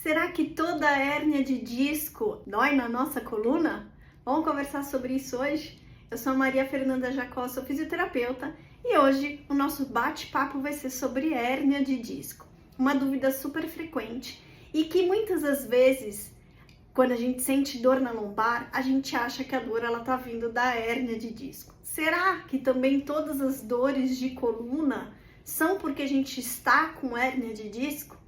Será que toda hérnia de disco dói na nossa coluna? Vamos conversar sobre isso hoje? Eu sou a Maria Fernanda Jacó, sou fisioterapeuta e hoje o nosso bate-papo vai ser sobre hérnia de disco. Uma dúvida super frequente e que muitas das vezes, quando a gente sente dor na lombar, a gente acha que a dor tá vindo da hérnia de disco. Será que também todas as dores de coluna são porque a gente está com hérnia de disco?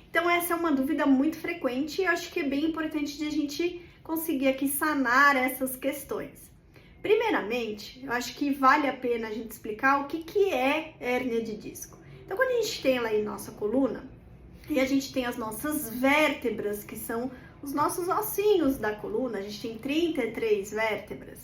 Então essa é uma dúvida muito frequente e eu acho que é bem importante de a gente conseguir aqui sanar essas questões. Primeiramente, eu acho que vale a pena a gente explicar o que é hérnia de disco. Então quando a gente tem lá em nossa coluna e a gente tem as nossas vértebras, que são os nossos ossinhos da coluna, a gente tem 33 vértebras.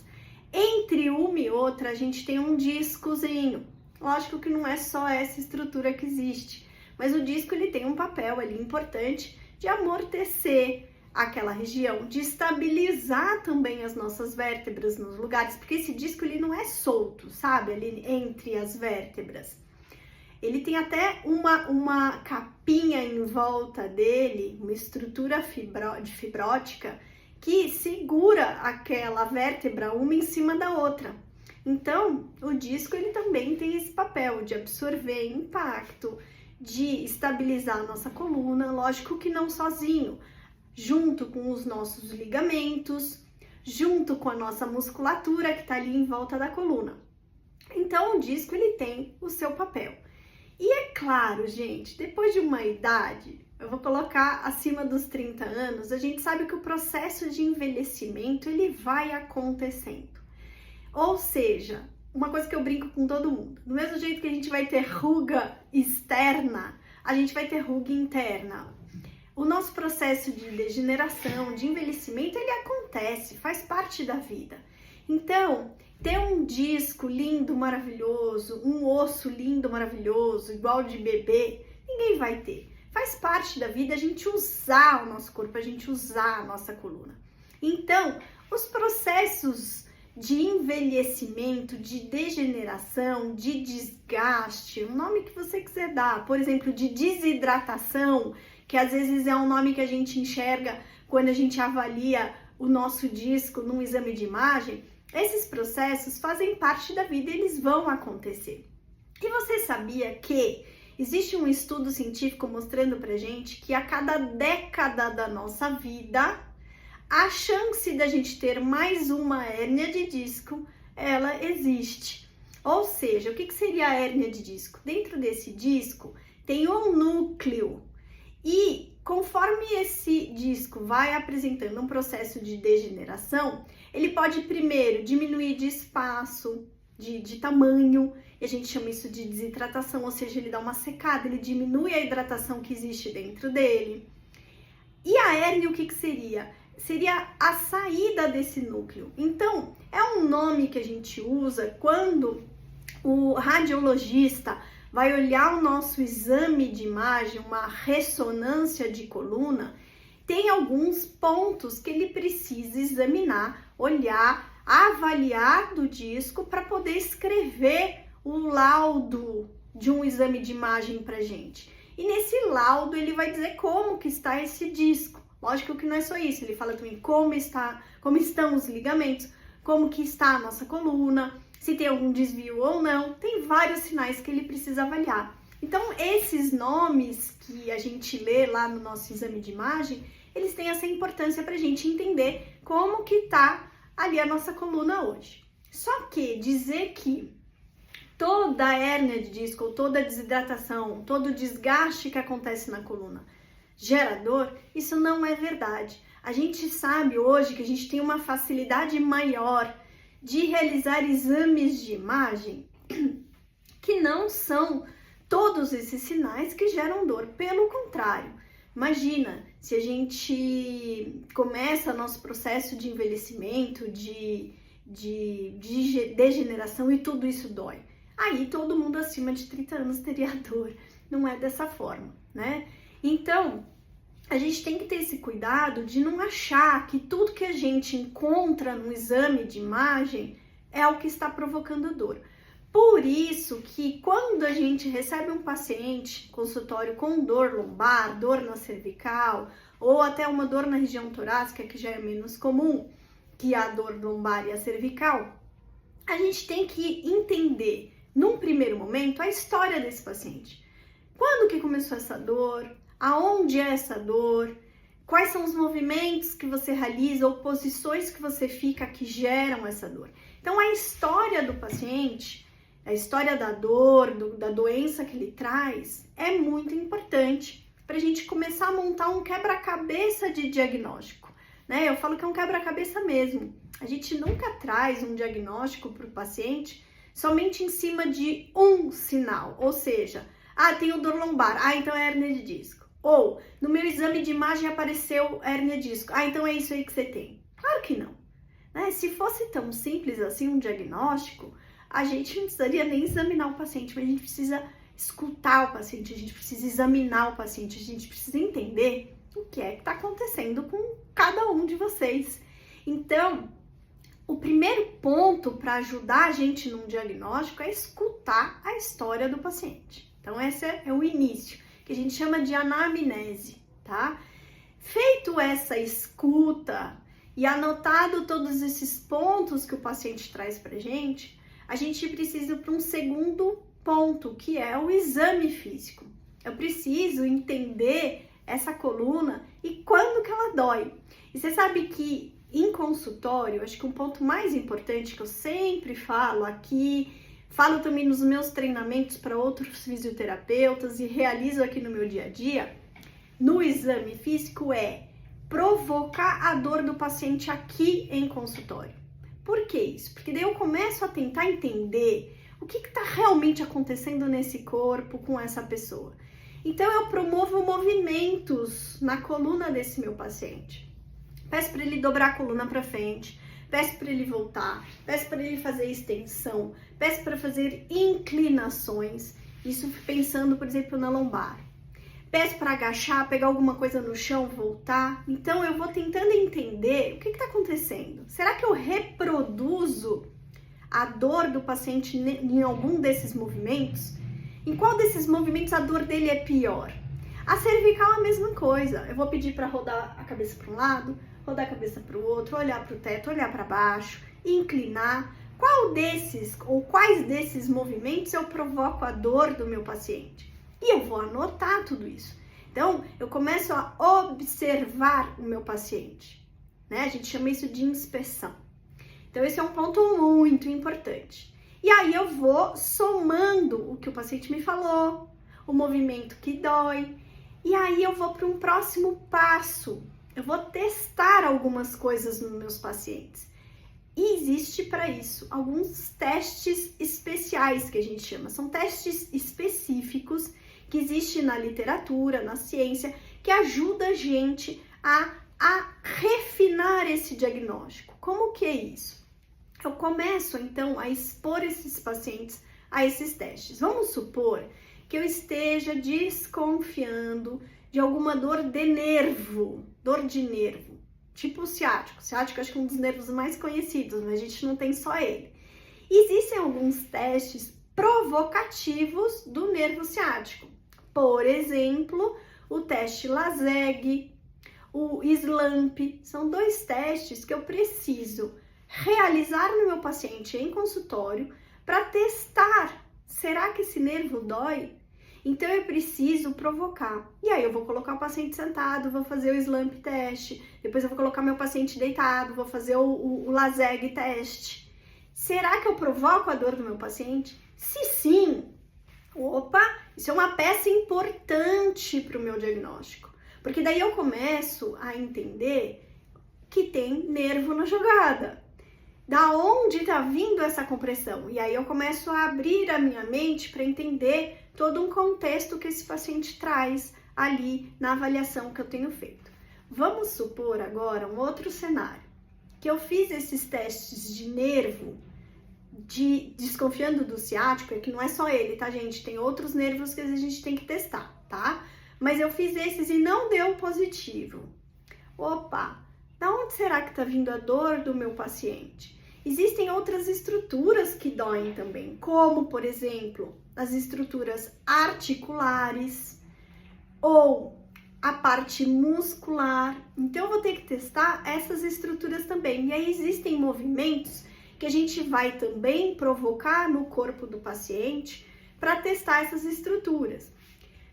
Entre uma e outra a gente tem um discozinho. Lógico que não é só essa estrutura que existe. Mas o disco ele tem um papel ali importante de amortecer aquela região, de estabilizar também as nossas vértebras nos lugares, porque esse disco ele não é solto, sabe, ali entre as vértebras. Ele tem até uma capinha em volta dele, uma estrutura fibrótica que segura aquela vértebra uma em cima da outra. Então, o disco ele também tem esse papel de absorver impacto, de estabilizar a nossa coluna, lógico que não sozinho, junto com os nossos ligamentos, junto com a nossa musculatura que está ali em volta da coluna. Então, o disco ele tem o seu papel. E é claro, gente, depois de uma idade, eu vou colocar acima dos 30 anos, a gente sabe que o processo de envelhecimento ele vai acontecendo. Ou seja, uma coisa que eu brinco com todo mundo, do mesmo jeito que a gente vai ter ruga externa, a gente vai ter ruga interna. O nosso processo de degeneração, de envelhecimento, ele acontece, faz parte da vida. Então, ter um disco lindo, maravilhoso, um osso lindo, maravilhoso, igual de bebê, ninguém vai ter. Faz parte da vida a gente usar o nosso corpo, a gente usar a nossa coluna. Então, os processos de envelhecimento, de degeneração, de desgaste, o nome que você quiser dar, por exemplo, de desidratação, que às vezes é um nome que a gente enxerga quando a gente avalia o nosso disco num exame de imagem, esses processos fazem parte da vida e eles vão acontecer. E você sabia que existe um estudo científico mostrando pra gente que a cada década da nossa vida, a chance da gente ter mais uma hérnia de disco, ela existe. Ou seja, o que seria a hérnia de disco? Dentro desse disco tem um núcleo e conforme esse disco vai apresentando um processo de degeneração, ele pode primeiro diminuir de espaço, de tamanho, e a gente chama isso de desidratação, ou seja, ele dá uma secada, ele diminui a hidratação que existe dentro dele. E a hérnia, o que seria? Seria a saída desse núcleo. Então, é um nome que a gente usa quando o radiologista vai olhar o nosso exame de imagem, uma ressonância de coluna, tem alguns pontos que ele precisa examinar, olhar, avaliar do disco para poder escrever o laudo de um exame de imagem para gente. E nesse laudo ele vai dizer como que está esse disco. Lógico que não é só isso, ele fala também como estão os ligamentos, como que está a nossa coluna, se tem algum desvio ou não, tem vários sinais que ele precisa avaliar. Então, esses nomes que a gente lê lá no nosso exame de imagem, eles têm essa importância para a gente entender como que está ali a nossa coluna hoje. Só que dizer que toda hérnia de disco, ou toda desidratação, todo desgaste que acontece na coluna gera dor, isso não é verdade. A gente sabe hoje que a gente tem uma facilidade maior de realizar exames de imagem que não são todos esses sinais que geram dor. Pelo contrário, imagina se a gente começa nosso processo de envelhecimento, de degeneração e tudo isso dói. Aí todo mundo acima de 30 anos teria dor. Não é dessa forma, né? Então, a gente tem que ter esse cuidado de não achar que tudo que a gente encontra no exame de imagem é o que está provocando dor. Por isso que quando a gente recebe um paciente consultório com dor lombar, dor na cervical, ou até uma dor na região torácica, que já é menos comum que a dor lombar e a cervical, a gente tem que entender, num primeiro momento, a história desse paciente. Quando que começou essa dor? Aonde é essa dor? Quais são os movimentos que você realiza ou posições que você fica que geram essa dor? Então, a história do paciente, a história da dor, da doença que ele traz, é muito importante para a gente começar a montar um quebra-cabeça de diagnóstico, né? Eu falo que é um quebra-cabeça mesmo. A gente nunca traz um diagnóstico para o paciente somente em cima de um sinal, ou seja, tenho dor lombar, então é hérnia de disco. Ou, no meu exame de imagem apareceu hérnia de disco, então é isso aí que você tem. Claro que não, né? Se fosse tão simples assim um diagnóstico, a gente não precisaria nem examinar o paciente, mas a gente precisa escutar o paciente, a gente precisa examinar o paciente, a gente precisa entender o que é que está acontecendo com cada um de vocês. Então, o primeiro ponto para ajudar a gente num diagnóstico é escutar a história do paciente. Então, esse é o início, que a gente chama de anamnese, tá? Feito essa escuta e anotado todos esses pontos que o paciente traz pra gente, a gente precisa para um segundo ponto, que é o exame físico. Eu preciso entender essa coluna e quando que ela dói. E você sabe que em consultório, acho que um ponto mais importante que eu sempre falo aqui, falo também nos meus treinamentos para outros fisioterapeutas e realizo aqui no meu dia a dia, no exame físico é provocar a dor do paciente aqui em consultório. Por que isso? Porque daí eu começo a tentar entender o que está realmente acontecendo nesse corpo com essa pessoa. Então eu promovo movimentos na coluna desse meu paciente. Peço para ele dobrar a coluna para frente, peço para ele voltar, peço para ele fazer extensão, peço para fazer inclinações, isso pensando, por exemplo, na lombar. Peço para agachar, pegar alguma coisa no chão, voltar. Então, eu vou tentando entender o que está acontecendo. Será que eu reproduzo a dor do paciente em algum desses movimentos? Em qual desses movimentos a dor dele é pior? A cervical é a mesma coisa. Eu vou pedir para rodar a cabeça para um lado, rodar a cabeça para o outro, olhar para o teto, olhar para baixo, inclinar. Qual desses ou quais desses movimentos eu provoco a dor do meu paciente? E eu vou anotar tudo isso. Então, eu começo a observar o meu paciente, né? A gente chama isso de inspeção. Então, esse é um ponto muito importante. E aí, eu vou somando o que o paciente me falou, o movimento que dói. E aí, eu vou para um próximo passo. Eu vou testar algumas coisas nos meus pacientes. E existe para isso alguns testes especiais que a gente chama. São testes específicos que existe na literatura, na ciência, que ajuda a gente a refinar esse diagnóstico. Como que é isso? Eu começo, então, a expor esses pacientes a esses testes. Vamos supor que eu esteja desconfiando de alguma dor de nervo, tipo o ciático. O ciático acho que é um dos nervos mais conhecidos, mas a gente não tem só ele. Existem alguns testes provocativos do nervo ciático. Por exemplo, o teste LASEG, o SLAMP, são 2 testes que eu preciso realizar no meu paciente em consultório para testar, será que esse nervo dói? Então eu preciso provocar. E aí eu vou colocar o paciente sentado, vou fazer o SLAMP teste, depois eu vou colocar meu paciente deitado, vou fazer o LASEG teste. Será que eu provoco a dor do meu paciente? Se sim, opa, isso é uma peça importante para o meu diagnóstico, porque daí eu começo a entender que tem nervo na jogada. Da onde está vindo essa compressão? E aí eu começo a abrir a minha mente para entender todo um contexto que esse paciente traz ali na avaliação que eu tenho feito. Vamos supor agora um outro cenário, que eu fiz esses testes de nervo, desconfiando do ciático, é que não é só ele, tá, gente? Tem outros nervos que a gente tem que testar, tá? Mas eu fiz esses e não deu positivo. Opa, da onde será que tá vindo a dor do meu paciente? Existem outras estruturas que doem também, como, por exemplo, as estruturas articulares ou a parte muscular. Então, eu vou ter que testar essas estruturas também. E aí existem movimentos que a gente vai também provocar no corpo do paciente para testar essas estruturas.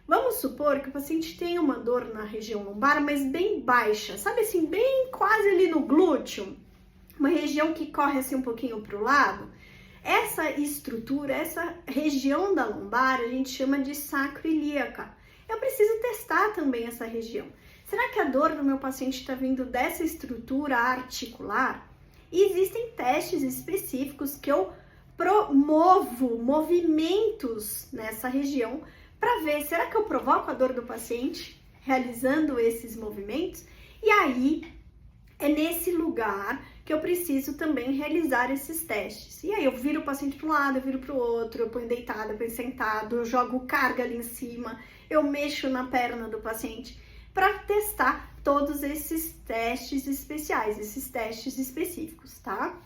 Vamos supor que o paciente tem uma dor na região lombar, mas bem baixa, sabe assim, bem quase ali no glúteo, uma região que corre assim um pouquinho para o lado. Essa estrutura, essa região da lombar, a gente chama de sacroiliaca. Eu preciso testar também essa região. Será que a dor do meu paciente está vindo dessa estrutura articular? E existem testes específicos que eu promovo movimentos nessa região para ver, será que eu provoco a dor do paciente realizando esses movimentos? E aí, é nesse lugar que eu preciso também realizar esses testes. E aí eu viro o paciente para um lado, eu viro para o outro, eu ponho deitado, eu ponho sentado, eu jogo carga ali em cima, eu mexo na perna do paciente para testar todos esses testes especiais, esses testes específicos, tá?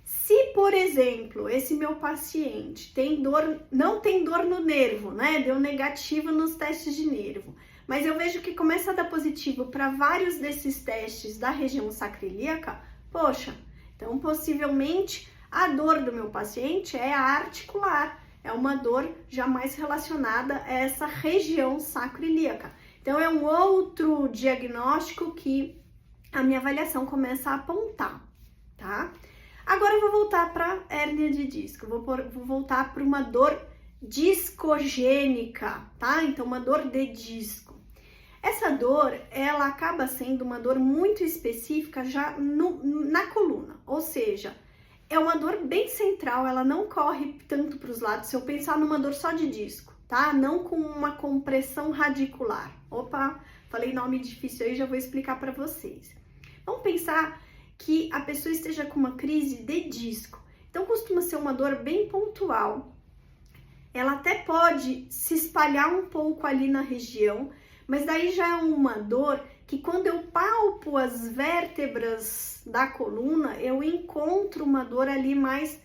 Se, por exemplo, esse meu paciente tem dor, não tem dor no nervo, né? Deu negativo nos testes de nervo, mas eu vejo que começa a dar positivo para vários desses testes da região sacroiliaca, poxa, então possivelmente a dor do meu paciente é a articular, é uma dor já mais relacionada a essa região sacroiliaca. Então é um outro diagnóstico que a minha avaliação começa a apontar, tá? Agora eu vou voltar para hérnia de disco, vou voltar para uma dor discogênica, tá? Então uma dor de disco. Essa dor, ela acaba sendo uma dor muito específica já na coluna, ou seja, é uma dor bem central, ela não corre tanto para os lados, se eu pensar numa dor só de disco, tá? Não com uma compressão radicular. Opa, falei nome difícil aí, já vou explicar para vocês. Vamos pensar que a pessoa esteja com uma crise de disco, então costuma ser uma dor bem pontual, ela até pode se espalhar um pouco ali na região, mas daí já é uma dor que quando eu palpo as vértebras da coluna, eu encontro uma dor ali mais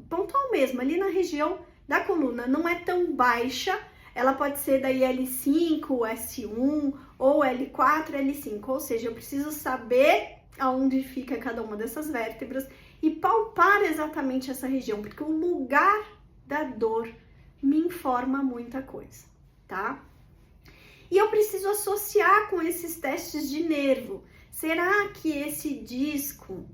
pontual mesmo, ali na região da coluna. Não é tão baixa, ela pode ser daí L5, S1 ou L4, L5, ou seja, eu preciso saber aonde fica cada uma dessas vértebras e palpar exatamente essa região, porque o lugar da dor me informa muita coisa, tá? E eu preciso associar com esses testes de nervo. Será que esse disco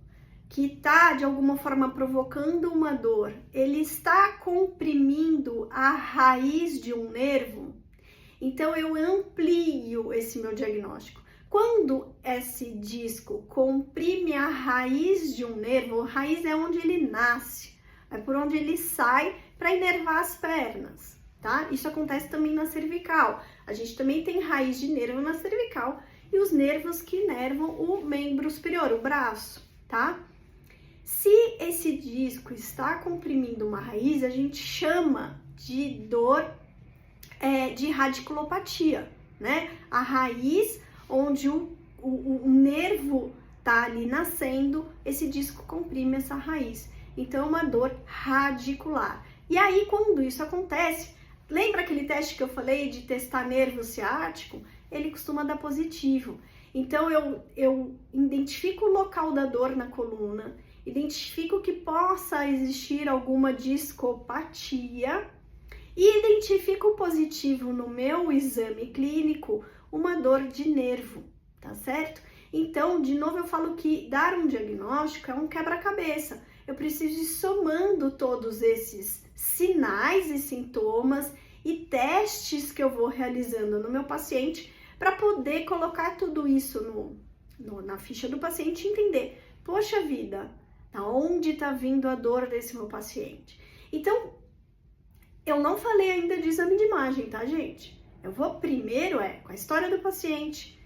que está de alguma forma provocando uma dor, ele está comprimindo a raiz de um nervo? Então eu amplio esse meu diagnóstico. Quando esse disco comprime a raiz de um nervo, a raiz é onde ele nasce, é por onde ele sai para inervar as pernas, tá? Isso acontece também na cervical. A gente também tem raiz de nervo na cervical e os nervos que inervam o membro superior, o braço, tá? Se esse disco está comprimindo uma raiz, a gente chama de dor de radiculopatia, né? A raiz onde o nervo tá ali nascendo, esse disco comprime essa raiz. Então, é uma dor radicular. E aí, quando isso acontece, lembra aquele teste que eu falei de testar nervo ciático? Ele costuma dar positivo. Então, eu identifico o local da dor na coluna, identifico que possa existir alguma discopatia e identifico positivo no meu exame clínico uma dor de nervo, tá certo? Então, de novo, eu falo que dar um diagnóstico é um quebra-cabeça. Eu preciso ir somando todos esses sinais e sintomas e testes que eu vou realizando no meu paciente para poder colocar tudo isso na ficha do paciente e entender, poxa vida, da onde está vindo a dor desse meu paciente? Então, eu não falei ainda de exame de imagem, tá, gente? Eu vou primeiro com a história do paciente,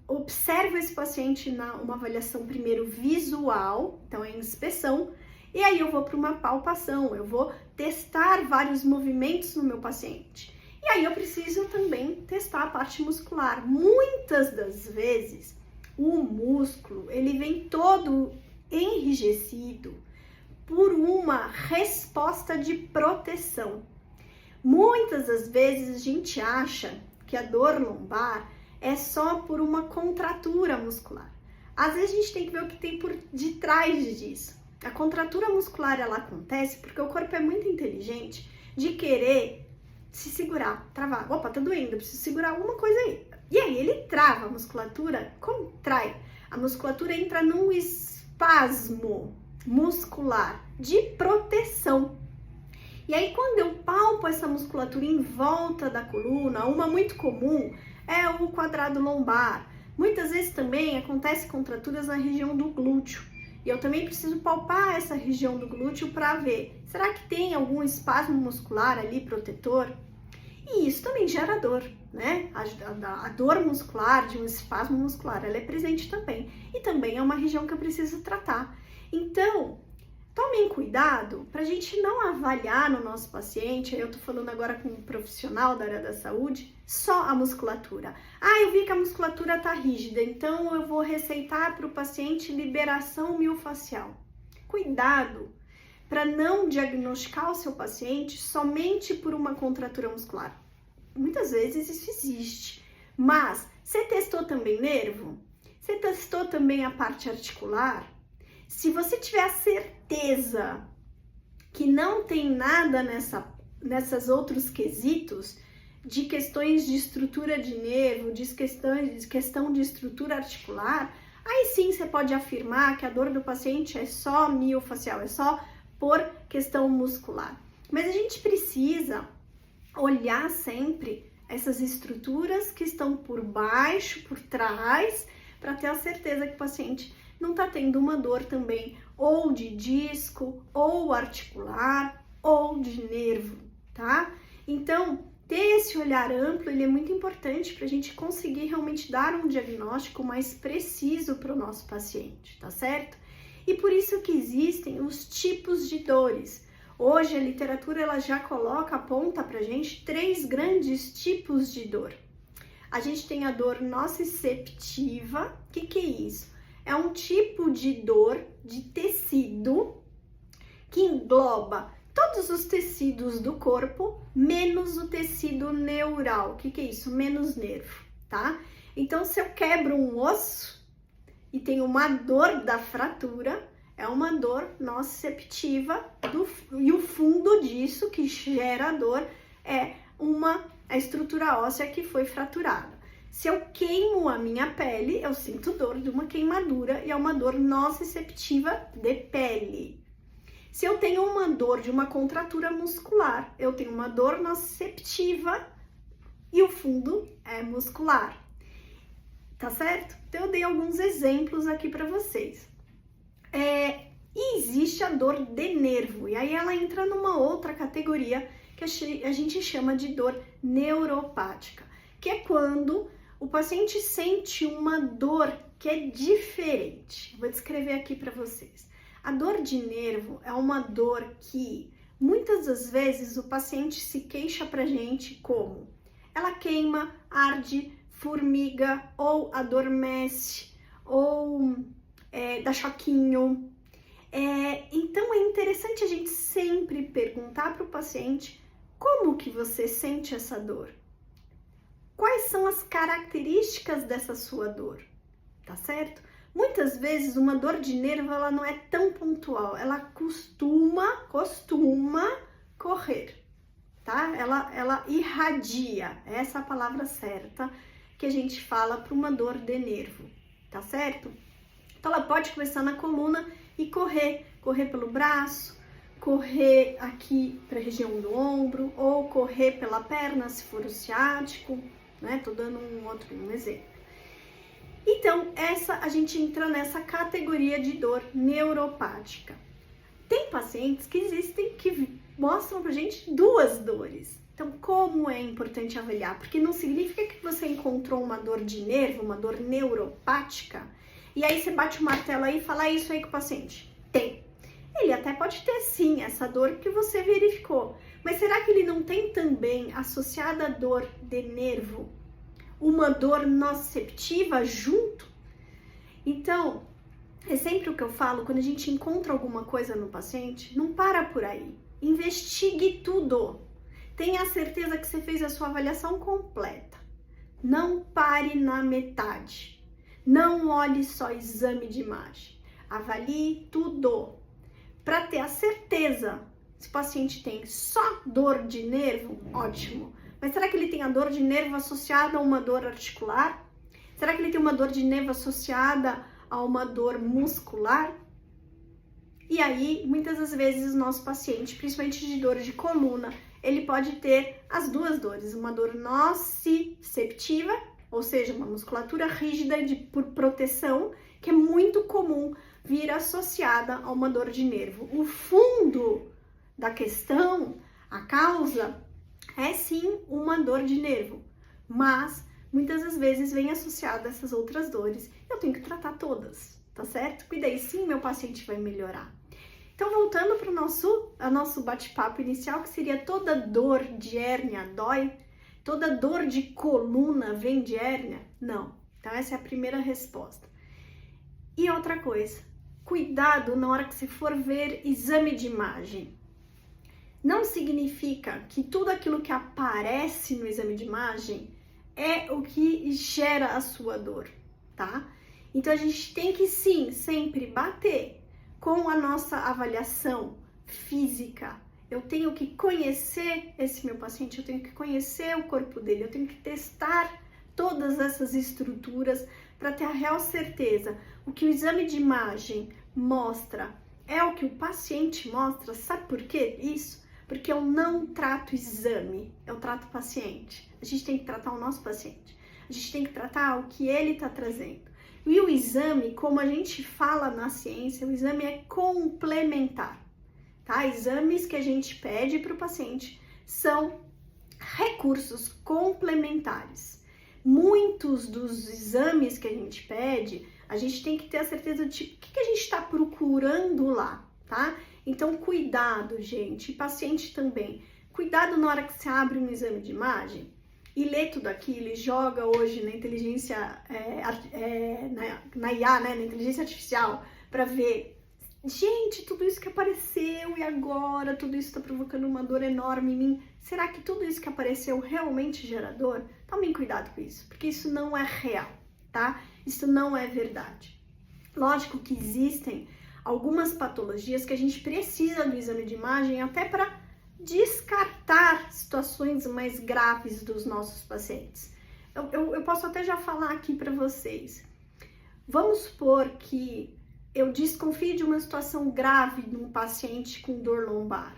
observo esse paciente uma avaliação primeiro visual, então é inspeção, e aí eu vou para uma palpação, eu vou testar vários movimentos no meu paciente. E aí eu preciso também testar a parte muscular. Muitas das vezes, o músculo, ele vem todo enrijecido por uma resposta de proteção. Muitas das vezes a gente acha que a dor lombar é só por uma contratura muscular. Às vezes a gente tem que ver o que tem por detrás disso. A contratura muscular ela acontece porque o corpo é muito inteligente de querer se segurar, travar. Opa, tá doendo, eu preciso segurar alguma coisa aí. E aí ele trava a musculatura, contrai. A musculatura entra num espasmo muscular de proteção. E aí quando eu palpo essa musculatura em volta da coluna, uma muito comum é o quadrado lombar. Muitas vezes também acontece contraturas na região do glúteo. E eu também preciso palpar essa região do glúteo para ver, será que tem algum espasmo muscular ali protetor? E isso também gera dor, né? A dor muscular de um espasmo muscular, ela é presente também. E também é uma região que eu preciso tratar. Então, tomem cuidado para a gente não avaliar no nosso paciente, eu tô falando agora com um profissional da área da saúde, só a musculatura. Ah, eu vi que a musculatura tá rígida, então eu vou receitar para o paciente liberação miofascial. Cuidado para não diagnosticar o seu paciente somente por uma contratura muscular. Muitas vezes isso existe, mas você testou também nervo? Você testou também a parte articular? Se você tiver a certeza que não tem nada nessas outros quesitos, de questões de estrutura de nervo, de questão de estrutura articular, aí sim você pode afirmar que a dor do paciente é só miofacial, é só por questão muscular. Mas a gente precisa olhar sempre essas estruturas que estão por baixo, por trás, para ter a certeza que o paciente não está tendo uma dor também, ou de disco, ou articular, ou de nervo, tá? Então, ter esse olhar amplo, ele é muito importante para a gente conseguir realmente dar um diagnóstico mais preciso para o nosso paciente, tá certo? E por isso que existem os tipos de dores. Hoje a literatura ela já aponta pra gente 3 grandes tipos de dor. A gente tem a dor nociceptiva. O que é isso? É um tipo de dor de tecido que engloba todos os tecidos do corpo, menos o tecido neural. O que é isso? Menos nervo, tá? Então, se eu quebro um osso e tenho uma dor da fratura, é uma dor nociceptiva e o fundo disso que gera a dor é a estrutura óssea que foi fraturada. Se eu queimo a minha pele, eu sinto dor de uma queimadura e é uma dor nociceptiva de pele. Se eu tenho uma dor de uma contratura muscular, eu tenho uma dor nociceptiva e o fundo é muscular. Tá certo? Então eu dei alguns exemplos aqui para vocês. E existe a dor de nervo, e aí ela entra numa outra categoria que a gente chama de dor neuropática, que é quando o paciente sente uma dor que é diferente. Vou descrever aqui para vocês. A dor de nervo é uma dor que muitas das vezes o paciente se queixa pra gente como ela queima, arde, formiga ou adormece ou dá choquinho. Então é interessante a gente sempre perguntar para o paciente como que você sente essa dor. Quais são as características dessa sua dor, tá certo? Muitas vezes uma dor de nervo ela não é tão pontual, ela costuma correr, tá? Ela irradia, essa é a palavra certa que a gente fala para uma dor de nervo, tá certo? Então ela pode começar na coluna e correr pelo braço, correr aqui para a região do ombro ou correr pela perna se for o ciático, né? Tô dando um exemplo. Então, a gente entra nessa categoria de dor neuropática. Tem pacientes que mostram pra gente 2 dores. Então, como é importante avaliar? Porque não significa que você encontrou uma dor de nervo, uma dor neuropática, e aí você bate o martelo aí e fala, é isso aí que o paciente tem. Ele até pode ter sim essa dor que você verificou, mas será que ele não tem também associada à dor de nervo uma dor nociceptiva junto? Então, É sempre o que eu falo, quando a gente encontra alguma coisa no paciente, não para por aí. Investigue tudo. Tenha certeza que você fez a sua avaliação completa. Não pare na metade. Não olhe só exame de imagem. Avalie tudo. Para ter a certeza se o paciente tem só dor de nervo, ótimo. Mas será que ele tem a dor de nervo associada a uma dor articular? Será que ele tem uma dor de nervo associada a uma dor muscular? E aí, muitas das vezes, o nosso paciente, principalmente de dor de coluna, ele pode ter as duas dores, uma dor nociceptiva, ou seja, uma musculatura rígida por proteção, que é muito comum vir associada a uma dor de nervo. O fundo da questão, a causa, é sim uma dor de nervo, mas muitas das vezes vem associada a essas outras dores. Eu tenho que tratar todas, tá certo? E daí sim meu paciente vai melhorar. Então, voltando para o nosso bate-papo inicial, que seria toda dor de hérnia dói? Toda dor de coluna vem de hérnia? Não. Então, essa é a primeira resposta. E outra coisa, cuidado na hora que você for ver exame de imagem. Não significa que tudo aquilo que aparece no exame de imagem é o que gera a sua dor, tá? Então, a gente tem que sim, sempre bater com a nossa avaliação física. Eu tenho que conhecer esse meu paciente, eu tenho que conhecer o corpo dele, eu tenho que testar todas essas estruturas para ter a real certeza. O que o exame de imagem mostra é o que o paciente mostra. Sabe por quê isso? Porque eu não trato exame, eu trato o paciente. A gente tem que tratar o nosso paciente. A gente tem que tratar o que ele está trazendo. E o exame, como a gente fala na ciência, o exame é complementar, tá? Exames que a gente pede para o paciente são recursos complementares. Muitos dos exames que a gente pede, a gente tem que ter a certeza de o que a gente está procurando lá, tá? Então, cuidado, gente, e paciente também. Cuidado na hora que você abre um exame de imagem e lê tudo aquilo e joga hoje na inteligência, na IA, né, na inteligência artificial, para ver, gente, tudo isso que apareceu e agora tudo isso está provocando uma dor enorme em mim. Será que tudo isso que apareceu realmente gera dor? Tomem cuidado com isso, porque isso não é real, tá? Isso não é verdade. Lógico que existem algumas patologias que a gente precisa do exame de imagem até para descartar situações mais graves dos nossos pacientes. Eu posso até já falar aqui para vocês. Vamos supor que eu desconfie de uma situação grave num paciente com dor lombar.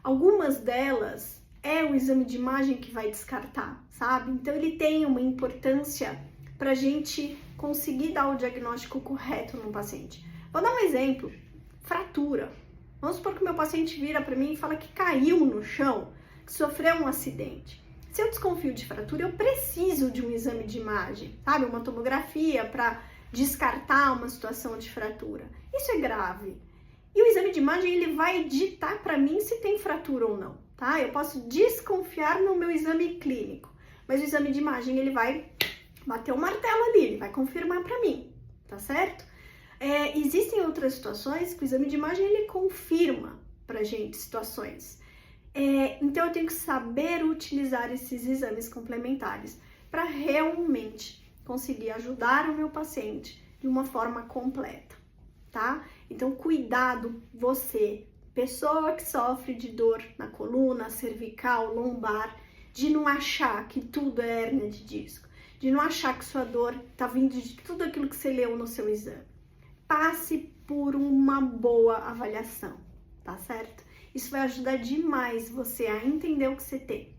Algumas delas é o exame de imagem que vai descartar, sabe? Então ele tem uma importância para a gente conseguir dar o diagnóstico correto no paciente. Vou dar um exemplo: fratura. Vamos supor que o meu paciente vira para mim e fala que caiu no chão, que sofreu um acidente. Se eu desconfio de fratura, eu preciso de um exame de imagem, sabe? Uma tomografia para descartar uma situação de fratura. Isso é grave. E o exame de imagem, ele vai ditar para mim se tem fratura ou não, tá? Eu posso desconfiar no meu exame clínico, mas o exame de imagem, ele vai bater o martelo ali, ele vai confirmar para mim, tá certo? Existem outras situações que o exame de imagem ele confirma pra gente situações. Então eu tenho que saber utilizar esses exames complementares para realmente conseguir ajudar o meu paciente de uma forma completa, tá? Então cuidado você, pessoa que sofre de dor na coluna, cervical, lombar, de não achar que tudo é hérnia de disco, de não achar que sua dor tá vindo de tudo aquilo que você leu no seu exame. Passe por uma boa avaliação, tá certo? Isso vai ajudar demais você a entender o que você tem,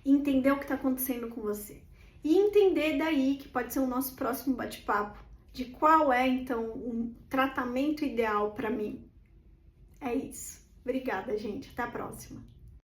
entender o que está acontecendo com você e entender daí que pode ser o nosso próximo bate-papo de qual é então o tratamento ideal para mim. É isso. Obrigada, gente. Até a próxima.